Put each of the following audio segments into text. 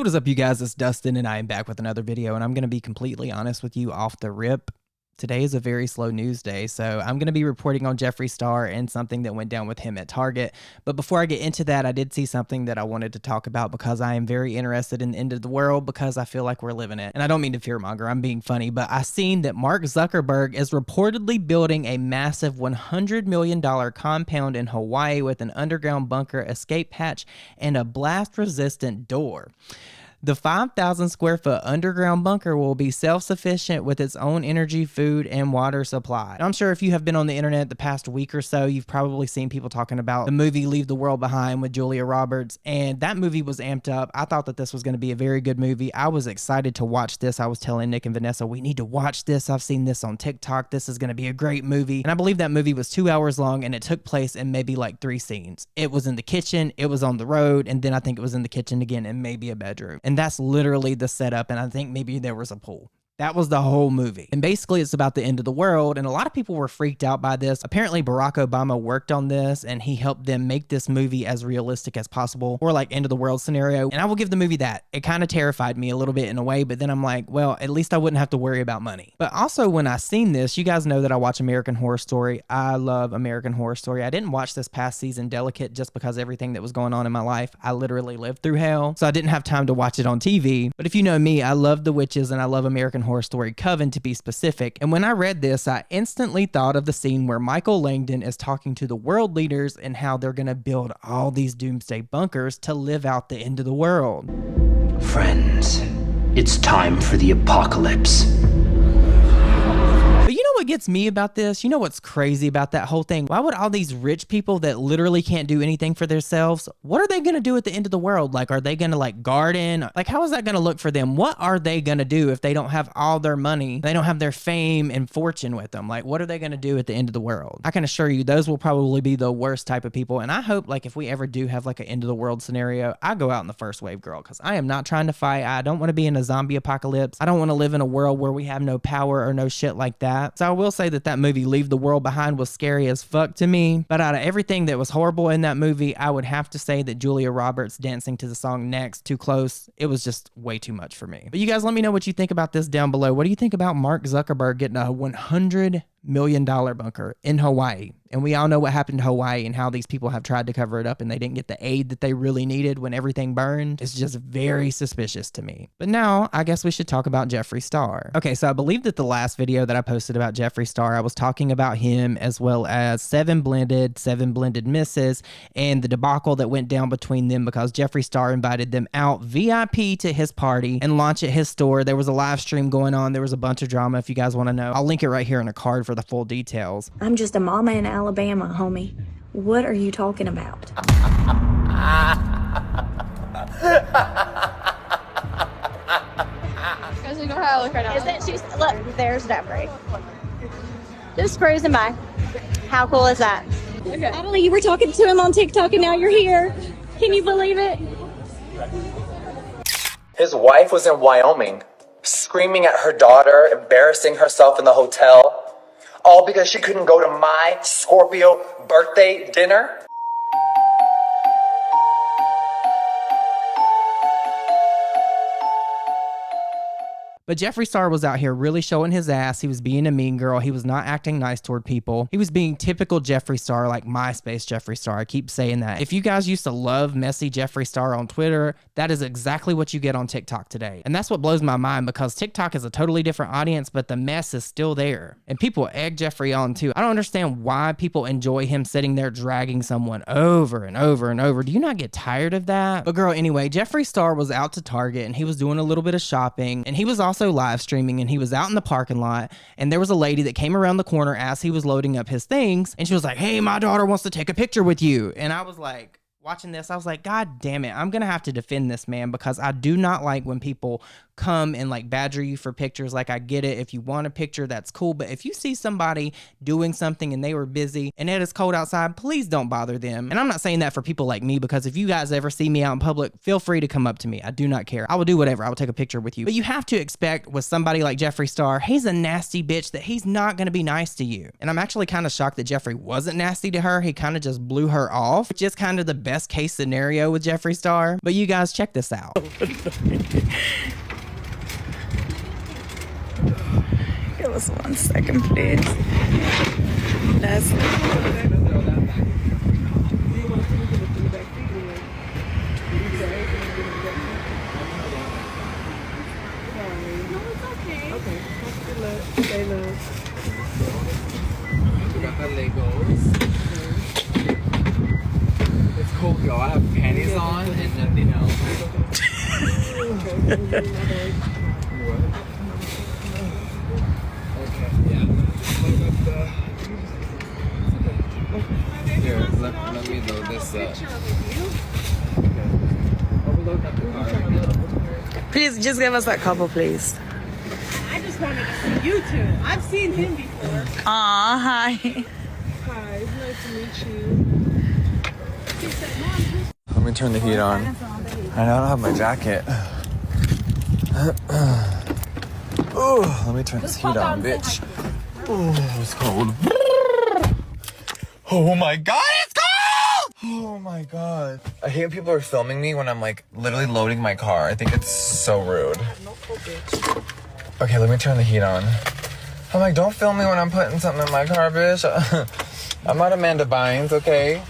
What is up, you guys? It's Dustin, and I am back with another video, and I'm going to be completely honest with you off the rip. Today is a very slow news day, so I'm going to be reporting on Jeffree Star and something that went down with him at Target. But before I get into that, I did see something that I wanted to talk about because I am very interested in the end of the world because I feel like we're living it. And I don't mean to fearmonger, I'm being funny, but I seen that Mark Zuckerberg is reportedly building a massive $100 million compound in Hawaii with an underground bunker, escape hatch, and a blast-resistant door. The 5,000 square foot underground bunker will be self-sufficient with its own energy, food, and water supply. I'm sure if you have been on the internet the past week or so, you've probably seen people talking about the movie Leave the World Behind with Julia Roberts, and that movie was amped up. I thought that this was going to be a very good movie. I was excited to watch this. I was telling Nick and Vanessa, we need to watch this. I've seen this on TikTok. This is going to be a great movie. And I believe that movie was 2 hours long, and it took place in maybe like 3 scenes. It was in the kitchen, it was on the road, and then I think it was in the kitchen again and maybe a bedroom. And that's literally the setup, and I think maybe there was a pool. That was the whole movie. And basically it's about the end of the world, and a lot of people were freaked out by this. Apparently Barack Obama worked on this, and he helped them make this movie as realistic as possible, or like end of the world scenario. And I will give the movie that. It kind of terrified me a little bit in a way, but then I'm like, well, at least I wouldn't have to worry about money. But also when I seen this, you guys know that I watch American Horror Story. I love American Horror Story. I didn't watch this past season, Delicate, just because everything that was going on in my life. I literally lived through hell, so I didn't have time to watch it on TV. But if you know me, I love The Witches, and I love American Horror Story Coven, to be specific. And when I read this, I instantly thought of the scene where Michael Langdon is talking to the world leaders and how they're going to build all these doomsday bunkers to live out the end of the world. Friends, it's time for the apocalypse. But you know what gets me about this? You know what's crazy about that whole thing? Why would all these rich people that literally can't do anything for themselves, what are they going to do at the end of the world? Like, are they going to like garden? Like, how is that going to look for them? What are they going to do if they don't have all their money? They don't have their fame and fortune with them. Like, what are they going to do at the end of the world? I can assure you those will probably be the worst type of people. And I hope like if we ever do have like an end of the world scenario, I go out in the first wave, girl, because I am not trying to fight. I don't want to be in a zombie apocalypse. I don't want to live in a world where we have no power or no shit like that. So I will say that movie Leave the World Behind was scary as fuck to me, but out of everything that was horrible in that movie, I would have to say that Julia Roberts dancing to the song Next, Too Close, it was just way too much for me. But you guys let me know what you think about this down below. What do you think about Mark Zuckerberg getting a $100 million bunker in Hawaii? And we all know what happened to Hawaii and how these people have tried to cover it up and they didn't get the aid that they really needed when everything burned. It's just very suspicious to me. But now I guess we should talk about Jeffree Star. Okay, so I believe that the last video that I posted about Jeffree Star, I was talking about him as well as 7 blended misses, and the debacle that went down between them because Jeffree Star invited them out VIP to his party and launch at his store. There was a live stream going on. There was a bunch of drama if you guys want to know. I'll link it right here in a card for the full details. I'm just a mama in Alabama, homie. What are you talking about? Guys, you know how I look right now. Isn't she? Look, there's Jeffree. Just cruising by. How cool is that? Okay. Natalie, you were talking to him on TikTok and now you're here. Can you believe it? His wife was in Wyoming, screaming at her daughter, embarrassing herself in the hotel. All because she couldn't go to my Scorpio birthday dinner? But Jeffree Star was out here really showing his ass. He was being a mean girl. He was not acting nice toward people. He was being typical Jeffree Star, like MySpace Jeffree Star. I keep saying that. If you guys used to love messy Jeffree Star on Twitter, that is exactly what you get on TikTok today. And that's what blows my mind because TikTok is a totally different audience, but the mess is still there. And people egg Jeffree on too. I don't understand why people enjoy him sitting there dragging someone over and over and over. Do you not get tired of that? But girl, anyway, Jeffree Star was out to Target and he was doing a little bit of shopping, and he was also live streaming, and he was out in the parking lot, and there was a lady that came around the corner as he was loading up his things, and she was like, hey, my daughter wants to take a picture with you. And I was like, watching this, I was like, God damn it, I'm gonna have to defend this man because I do not like when people come and like badger you for pictures. Like, I get it, if you want a picture, that's cool, but if you see somebody doing something and they were busy and it is cold outside, please don't bother them. And I'm not saying that for people like me, because if you guys ever see me out in public, feel free to come up to me. I do not care. I will do whatever. I will take a picture with you. But you have to expect with somebody like Jeffree Star, he's a nasty bitch, that he's not gonna be nice to you. And I'm actually kind of shocked that Jeffree wasn't nasty to her. He kind of just blew her off, which is kind of the best best case scenario with Jeffree Star. But you guys, check this out. Give us 1 second, please. That's It's cold, y'all. I have panties on and nothing else. Okay, yeah. Here, let me load this up. Overload up the car right now. please just give us a couple, please. I just wanted to see you two. I've seen him before. Aw, hi. Hi, it's nice to meet you. Let me turn the heat on. I don't have my jacket. Oh, let me turn this heat on, bitch. Oh, it's cold. Oh my god, it's cold! Oh my god. I hate when people are filming me when I'm like literally loading my car. I think it's so rude. Okay, let me turn the heat on. I'm like, don't film me when I'm putting something in my car, bitch. I'm not Amanda Bynes, okay?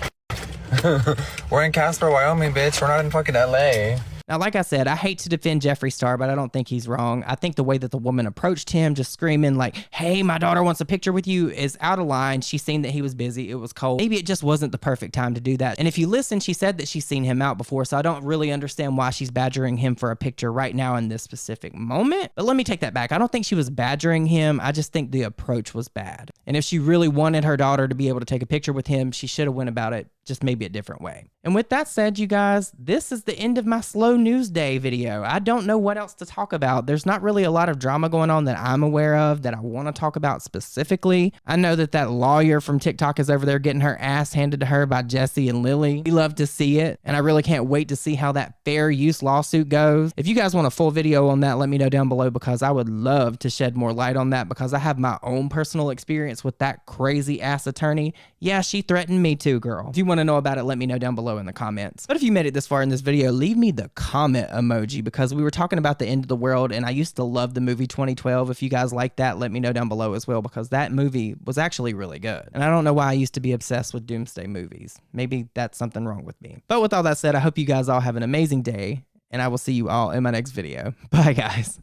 We're in Casper, Wyoming, bitch. We're not in fucking LA. Now, like I said, I hate to defend Jeffree Star, but I don't think he's wrong. I think the way that the woman approached him, just screaming like, hey, my daughter wants a picture with you, is out of line. She's seen that he was busy. It was cold. Maybe it just wasn't the perfect time to do that. And if you listen, she said that she's seen him out before, so I don't really understand why she's badgering him for a picture right now in this specific moment. But let me take that back. I don't think she was badgering him. I just think the approach was bad. And if she really wanted her daughter to be able to take a picture with him, she should have went about it just maybe a different way. And with that said, you guys, this is the end of my slow news day video. I don't know what else to talk about. There's not really a lot of drama going on that I'm aware of that I want to talk about specifically. I know that lawyer from TikTok is over there getting her ass handed to her by Jesse and Lily. We love to see it, and I really can't wait to see how that fair use lawsuit goes. If you guys want a full video on that, let me know down below, because I would love to shed more light on that, because I have my own personal experience with that crazy ass attorney. Yeah, she threatened me too, girl. If you want to know about it, let me know down below in the comments. But if you made it this far in this video, leave me the comment emoji, because we were talking about the end of the world, and I used to love the movie 2012. If you guys like that, let me know down below as well, because that movie was actually really good. And I don't know why I used to be obsessed with doomsday movies. Maybe that's something wrong with me. But with all that said, I hope you guys all have an amazing day, and I will see you all in my next video. Bye, guys.